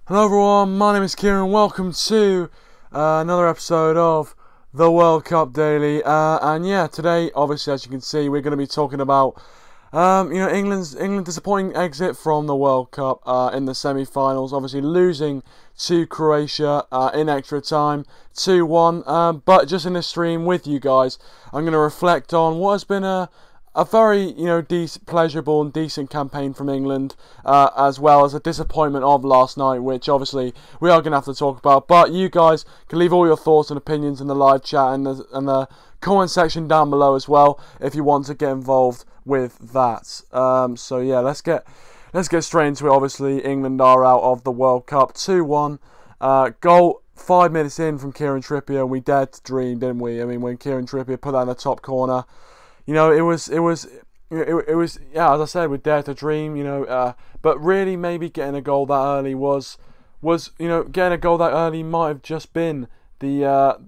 Hello everyone, my name is Kieran. Welcome to another episode of the World Cup Daily. And yeah, today, obviously, as you can see, we're going to be talking about England's disappointing exit from the World Cup in the semi-finals. Obviously, losing to Croatia in extra time, 2-1. But just in this stream with you guys, I'm going to reflect on what has been a very, pleasurable and decent campaign from England, as well as a disappointment of last night, which obviously we are going to have to talk about. But you guys can leave all your thoughts and opinions in the live chat and the comment section down below as well if you want to get involved with that. So yeah, let's get straight into it. Obviously, England are out of the World Cup, 2-1. Goal 5 minutes in from Kieran Tripperier, and we dared to dream, didn't we? I mean, when Kieran Tripperier put that in the top corner. It was, yeah, as I said, we dared to dream, but really maybe getting a goal that early was, getting a goal that early might have just been the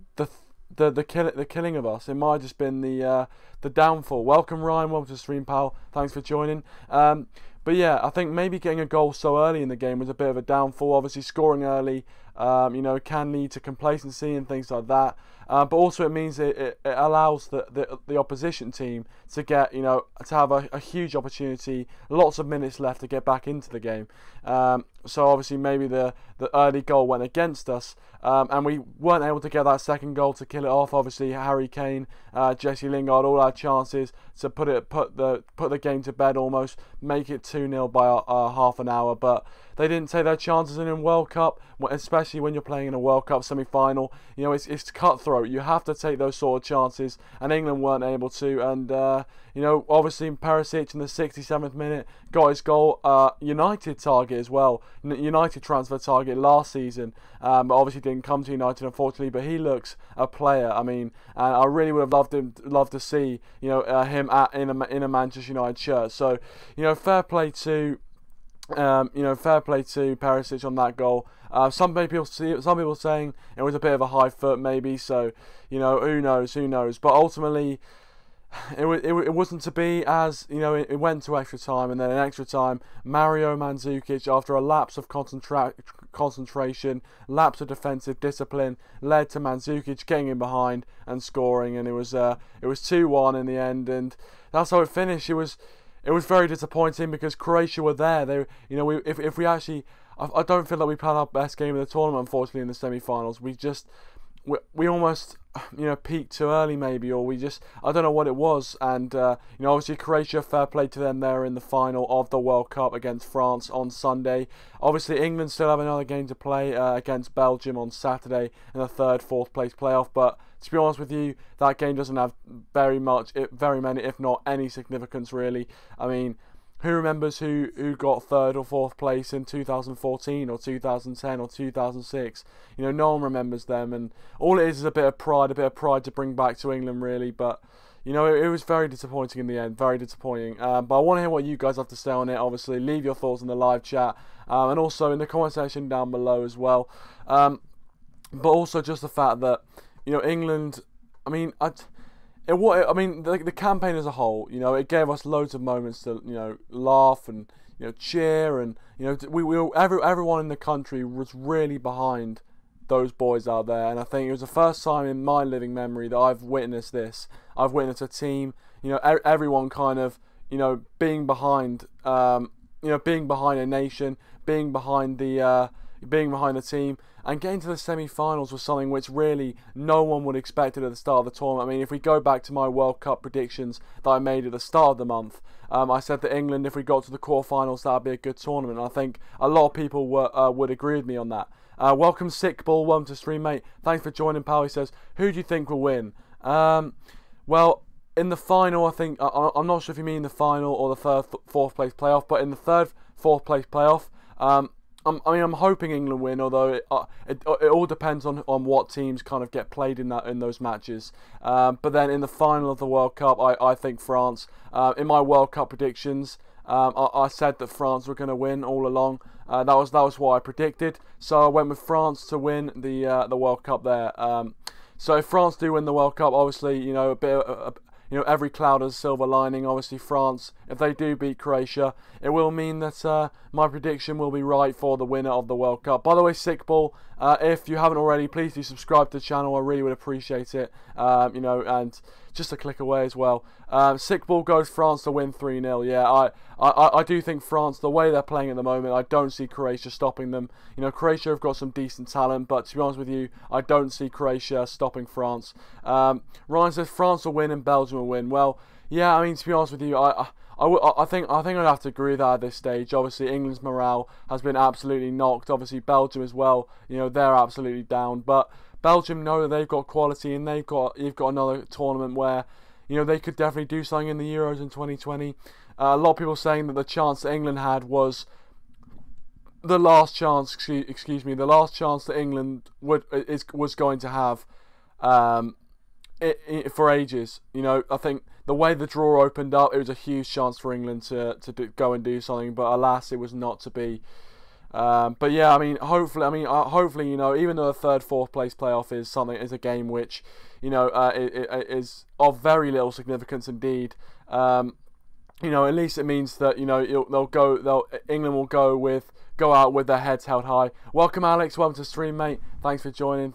killing of us. It might have just been the downfall. Welcome Ryan, welcome to the stream, pal. Thanks for joining. But yeah, I think maybe getting a goal so early in the game was a bit of a downfall. Obviously, scoring early, can lead to complacency and things like that. But also it means it allows the opposition team to get, to have a huge opportunity, lots of minutes left to get back into the game. So obviously maybe the early goal went against us, and we weren't able to get that second goal to kill it off. Obviously Harry Kane, Jesse Lingard, all our chances to put the game to bed almost, make it 2-0 by half an hour, but they didn't take their chances in World Cup, especially when you're playing in a World Cup semi-final. It's cutthroat. You have to take those sort of chances, and England weren't able to. And obviously Perisic in the 67th minute got his goal. United target as well. United transfer target last season, but obviously didn't come to United unfortunately. But he looks a player. I mean, and I really would have loved to see him in a Manchester United shirt. So fair play to. Fair play to Perisic on that goal. Some people saying it was a bit of a high foot, maybe. So, who knows? But ultimately, it wasn't to be, as it went to extra time, and then in extra time, Mario Mandzukic, after a lapse of concentration, lapse of defensive discipline, led to Mandzukic getting in behind and scoring, and it was 2-1 in the end, and that's how it finished. It was very disappointing because Croatia were there. If we actually, I don't feel like we played our best game of the tournament, unfortunately, in the semi-finals. We almost, peaked too early maybe, or I don't know what it was. And, obviously Croatia, fair play to them there in the final of the World Cup against France on Sunday. Obviously England still have another game to play against Belgium on Saturday in the fourth place playoff. But to be honest with you, that game doesn't have very many, if not any significance really. I mean, who remembers who got third or fourth place in 2014 or 2010 or 2006? No one remembers them, and all it is a bit of pride to bring back to England really. But it was very disappointing in the end, very disappointing. But I want to hear what you guys have to say on it. Obviously, leave your thoughts in the live chat, and also in the comment section down below as well. But also just the fact that England, I mean, the campaign as a whole, it gave us loads of moments to, laugh and, cheer, and, everyone in the country was really behind those boys out there. And I think it was the first time in my living memory that I've witnessed this. I've witnessed a team, everyone kind of, being behind, being behind a nation, being behind the team, and getting to the semi-finals was something which really no one would expect at the start of the tournament. I mean, if we go back to my World Cup predictions that I made at the start of the month, I said that England, if we got to the quarterfinals, that would be a good tournament. And I think a lot of people would agree with me on that. Welcome Sick Ball, welcome to stream, mate. Thanks for joining, pal. He says, who do you think will win? Well, in the final, I think, I'm not sure if you mean the final or the fourth place playoff, but in the fourth place playoff, I'm hoping England win, although it all depends on what teams kind of get played in those matches. But then in the final of the World Cup, I think France. In my World Cup predictions, I said that France were going to win all along. That was what I predicted. So I went with France to win the World Cup there. So if France do win the World Cup, obviously you know, every cloud has a silver lining. Obviously, France, if they do beat Croatia, it will mean that my prediction will be right for the winner of the World Cup. By the way, Sickball, if you haven't already, please do subscribe to the channel. I really would appreciate it. You know, and just a click away as well. Sickball goes France to win 3-0. Yeah, I do think France, the way they're playing at the moment, I don't see Croatia stopping them. You know, Croatia have got some decent talent, but to be honest with you, I don't see Croatia stopping France. Ryan says France will win and Belgium will win. Well, yeah, I mean, to be honest with you, I think I'd have to agree with that at this stage. Obviously, England's morale has been absolutely knocked. Obviously, Belgium as well. You know, they're absolutely down. But Belgium know that they've got quality, and you've got another tournament where, you know, they could definitely do something in the Euros in 2020. A lot of people saying that the chance that England had was the last chance. Excuse me, the last chance that England was going to have for ages. You know, I think the way the draw opened up, it was a huge chance for England to go and do something, but alas, it was not to be. But yeah, I mean, hopefully, you know, even though the third, fourth place playoff is a game which, you know, it is of very little significance indeed. You know, at least it means that, you know, England will go out with their heads held high. Welcome, Alex. Welcome to the stream, mate. Thanks for joining.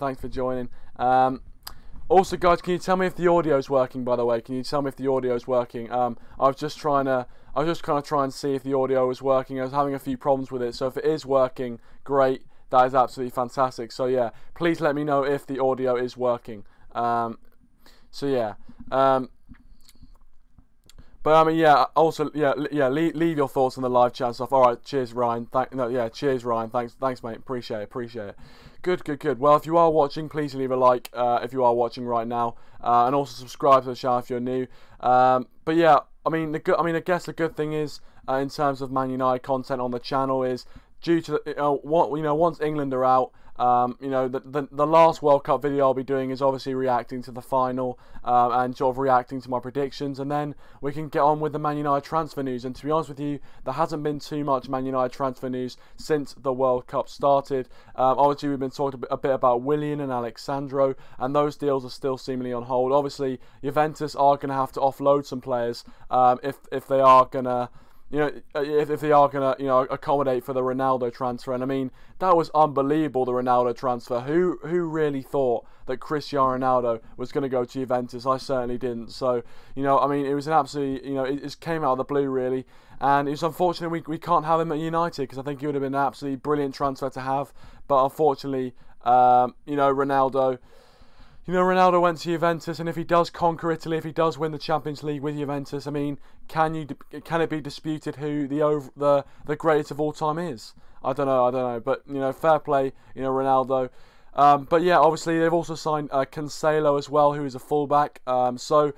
Also, guys, can you tell me if the audio is working? By the way, can you tell me if the audio is working? I was just kind of trying to see if the audio was working. I was having a few problems with it, so if it is working, great. That is absolutely fantastic. So yeah, please let me know if the audio is working. So yeah. But I mean, yeah. Also, yeah. Leave your thoughts on the live chat stuff. All right. Cheers, Ryan. Cheers, Ryan. Thanks, mate. Appreciate it. Good. Well, if you are watching, please leave a like if you are watching right now, and also subscribe to the channel if you're new. But yeah, I guess the good thing is, in terms of Man United content on the channel, is due to once England are out. The last World Cup video I'll be doing is obviously reacting to the final and sort of reacting to my predictions, and then we can get on with the Man United transfer news. And to be honest with you, there hasn't been too much Man United transfer news since the World Cup started. Obviously, we've been talking a bit about Willian and Alexandro, and those deals are still seemingly on hold. Obviously, Juventus are going to have to offload some players if they are going to. If they are going to, accommodate for the Ronaldo transfer. And I mean, that was unbelievable, the Ronaldo transfer. Who really thought that Cristiano Ronaldo was going to go to Juventus? I certainly didn't. So, it was an absolutely, it just came out of the blue, really. And it's unfortunate we can't have him at United, because I think he would have been an absolutely brilliant transfer to have. But unfortunately, Ronaldo went to Juventus, and if he does conquer Italy, if he does win the Champions League with Juventus, I mean, can it be disputed who the greatest of all time is? I don't know, but fair play, Ronaldo. But yeah, obviously they've also signed Cancelo as well, who is a fullback. So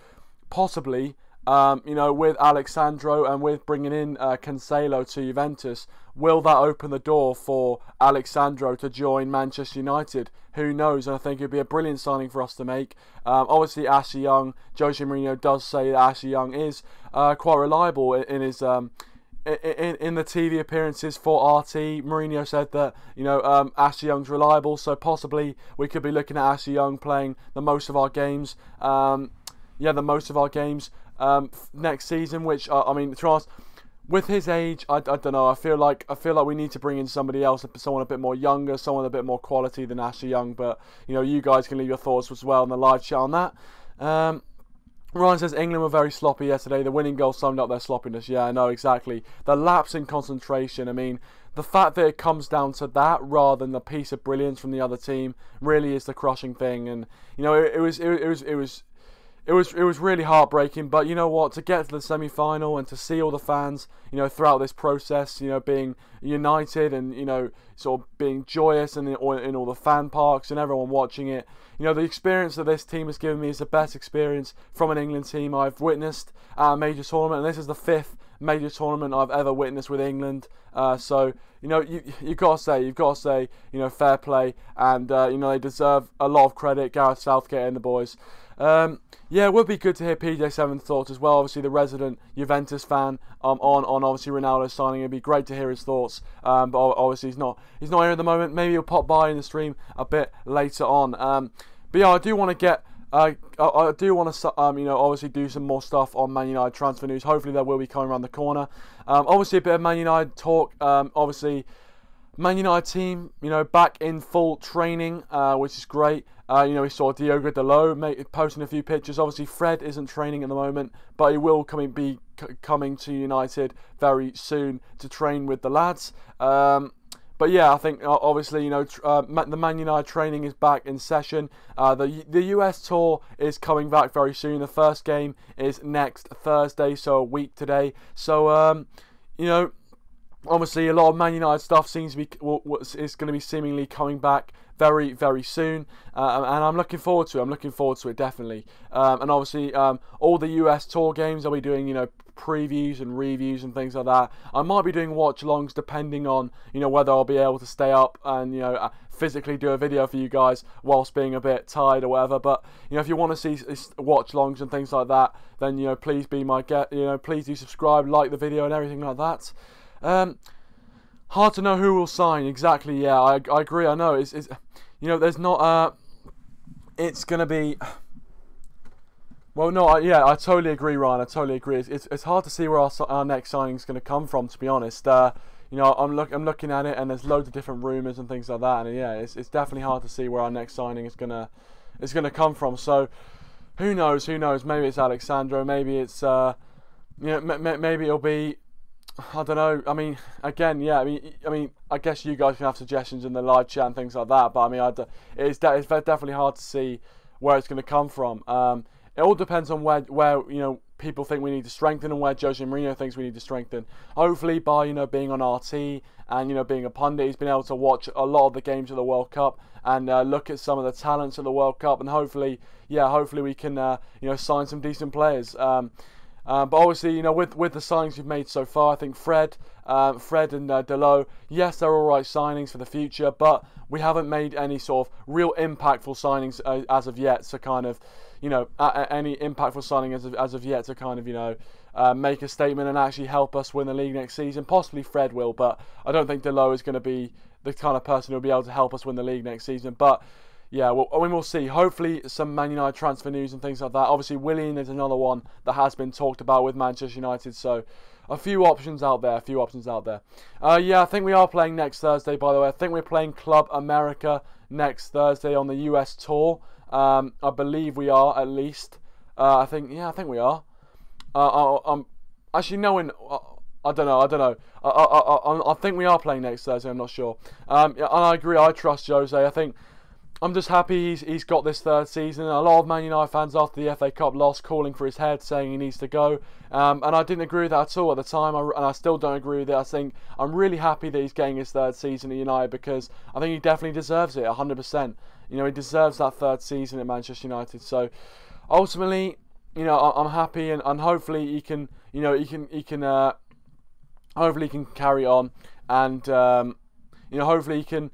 possibly, with Alexandro and with bringing in Cancelo to Juventus, will that open the door for Alexandro to join Manchester United? Who knows? And I think it'd be a brilliant signing for us to make. Obviously, Ashley Young, Jose Mourinho does say that Ashley Young is quite reliable in his in the TV appearances for RT. Mourinho said that Ashley Young's reliable, so possibly we could be looking at Ashley Young playing the most of our games. Next season, which to be honest, with his age, I don't know. I feel like we need to bring in somebody else, someone a bit more younger, someone a bit more quality than Ashley Young. But you guys can leave your thoughts as well in the live chat on that. Ryan says England were very sloppy yesterday. The winning goal summed up their sloppiness. Yeah, I know exactly. The lapse in concentration. I mean, the fact that it comes down to that rather than the piece of brilliance from the other team really is the crushing thing. And it was really heartbreaking, but you know what? To get to the semi-final and to see all the fans, throughout this process, being united and sort of being joyous and in all the fan parks and everyone watching it, the experience that this team has given me is the best experience from an England team I've witnessed at a major tournament, and this is the 5th major tournament I've ever witnessed with England. So you've got to say, fair play, and they deserve a lot of credit, Gareth Southgate and the boys. Yeah, it would be good to hear PJ7's thoughts as well. Obviously, the resident Juventus fan on obviously Ronaldo signing. It'd be great to hear his thoughts. But obviously he's not here at the moment. Maybe he'll pop by in the stream a bit later on. But yeah, I do want to get I do want to, obviously do some more stuff on Man United transfer news. Hopefully that will be coming around the corner. Obviously a bit of Man United talk. Obviously, Man United team, back in full training, which is great. We saw Diogo Dalot posting a few pictures. Obviously, Fred isn't training at the moment, but he will be coming to United very soon to train with the lads. But yeah, I think obviously the Man United training is back in session. The US tour is coming back very soon. The first game is next Thursday, so a week today. So obviously a lot of Man United stuff seems to be is going to be seemingly coming back very, very soon, and I'm looking forward to it. I'm looking forward to it definitely. And obviously all the US tour games I'll be doing previews and reviews and things like that. I might be doing watch-alongs depending on whether I'll be able to stay up and physically do a video for you guys whilst being a bit tired or whatever. But if you want to see watch-alongs and things like that, then please be my guest. Please do subscribe, like the video and everything like that. Hard to know who will sign exactly. Yeah, I agree. I know it's there's not it's gonna be. Well, no, I totally agree, Ryan. I totally agree. It's hard to see where our next signing is going to come from, to be honest. I'm looking at it, and there's loads of different rumours and things like that, and yeah, it's definitely hard to see where our next signing is gonna come from. So, who knows? Who knows? Maybe it's Alexandro. Maybe it's maybe it'll be. I don't know. I mean, again, yeah. I mean, I guess you guys can have suggestions in the live chat and things like that. But I mean, it's definitely hard to see where it's going to come from. It all depends on where people think we need to strengthen and where Jose Mourinho thinks we need to strengthen. Hopefully, by being on RT and being a pundit, he's been able to watch a lot of the games of the World Cup and look at some of the talents of the World Cup, and hopefully we can sign some decent players. But obviously, with the signings we've made so far, I think Fred and Dalot, yes, they're all right signings for the future, but we haven't made any sort of real impactful signings as of yet. So kind of, any impactful signing as of yet to kind of, make a statement and actually help us win the league next season. Possibly Fred will, but I don't think Dalot is going to be the kind of person who will be able to help us win the league next season. But yeah, well, I mean, we'll see. Hopefully, some Man United transfer news and things like that. Obviously, Willian is another one that has been talked about with Manchester United. So, a few options out there. Yeah, I think we are playing next Thursday, by the way. I think we're playing Club America next Thursday on the US tour. I believe we are, at least. I think we are. I'm actually knowing. I don't know. I think we are playing next Thursday. I'm not sure. And I agree. I trust Jose. I think. I'm just happy he's got this third season. A lot of Man United fans after the FA Cup loss calling for his head, saying he needs to go. And I didn't agree with that at all at the time, and I still don't agree with it. I think I'm really happy that he's getting his third season at United because I think he definitely deserves it 100%. He deserves that third season at Manchester United. So ultimately, I'm happy, and hopefully he can, hopefully he can carry on, and hopefully he can.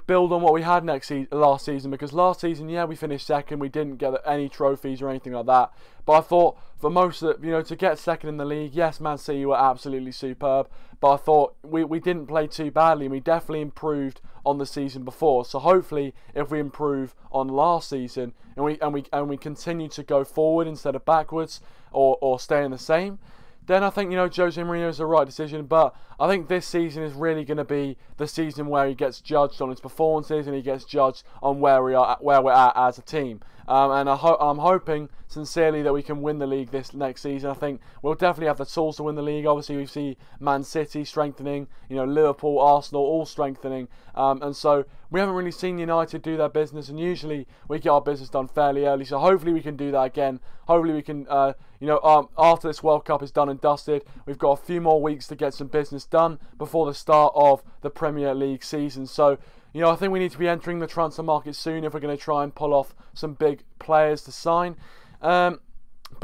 Build on what we had last season, because last season, yeah, we finished second. We didn't get any trophies or anything like that. But I thought for most of it, to get second in the league, yes, Man City were absolutely superb. But I thought we didn't play too badly, and we definitely improved on the season before. So hopefully, if we improve on last season and we continue to go forward instead of backwards or staying the same, then I think, Jose Mourinho is the right decision. But I think this season is really going to be the season where he gets judged on his performances and he gets judged on where we're at as a team. And I'm hoping sincerely that we can win the league this next season. I think we'll definitely have the tools to win the league. Obviously, we see Man City strengthening, Liverpool, Arsenal all strengthening. And so we haven't really seen United do their business, and usually we get our business done fairly early. So hopefully we can do that again. Hopefully we can, after this World Cup is done and dusted, we've got a few more weeks to get some business done before the start of the Premier League season. So, I think we need to be entering the transfer market soon if we're going to try and pull off some big players to sign. But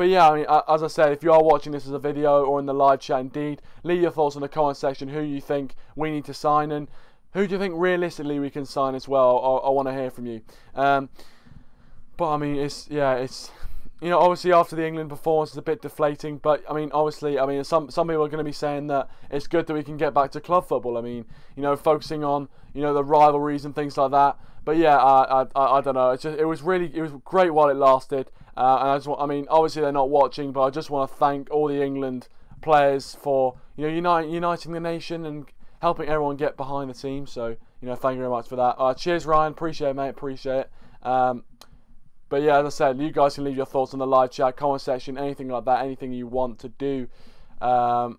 yeah, I mean, as I said, if you are watching this as a video or in the live chat, indeed, leave your thoughts in the comment section who you think we need to sign and who do you think realistically we can sign as well. I want to hear from you. But I mean, it's you know, obviously after the England performance is a bit deflating, but I mean, obviously, I mean, some people are going to be saying that it's good that we can get back to club football. I mean, you know, focusing on, you know, the rivalries and things like that. But yeah, I don't know. It was great while it lasted. And I mean, obviously they're not watching, but I just want to thank all the England players for, you know, uniting the nation and helping everyone get behind the team. So, you know, thank you very much for that. Cheers, Ryan. Appreciate it, mate. Appreciate it. But yeah, as I said, you guys can leave your thoughts in the live chat, comment section, anything like that, anything you want to do. And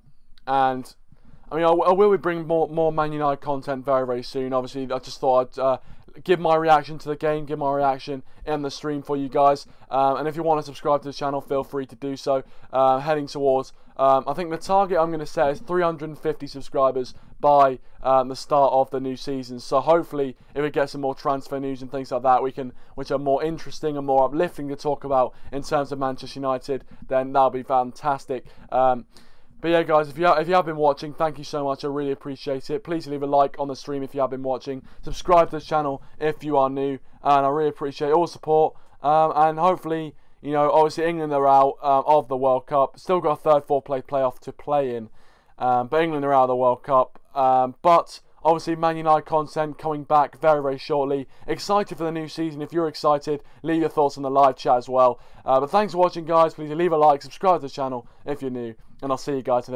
I mean, I will be bringing more Man United content very, very soon. Obviously, I just thought I'd give my reaction to the game, give my reaction in the stream for you guys. And if you want to subscribe to the channel, feel free to do so. Heading towards, I think the target I'm going to set is 350 subscribers by the start of the new season. So hopefully, if we get some more transfer news and things like that, which are more interesting and more uplifting to talk about in terms of Manchester United, then that'll be fantastic. But yeah, guys, if you have been watching, thank you so much. I really appreciate it. Please leave a like on the stream if you have been watching. Subscribe to the channel if you are new, and I really appreciate all the support. And hopefully, you know, obviously England are out of the World Cup. Still got a third, fourth place playoff to play in, but England are out of the World Cup. But obviously, Man United content coming back very, very shortly. Excited for the new season. If you're excited, leave your thoughts in the live chat as well. But thanks for watching, guys. Please leave a like, subscribe to the channel if you're new, and I'll see you guys in a bit.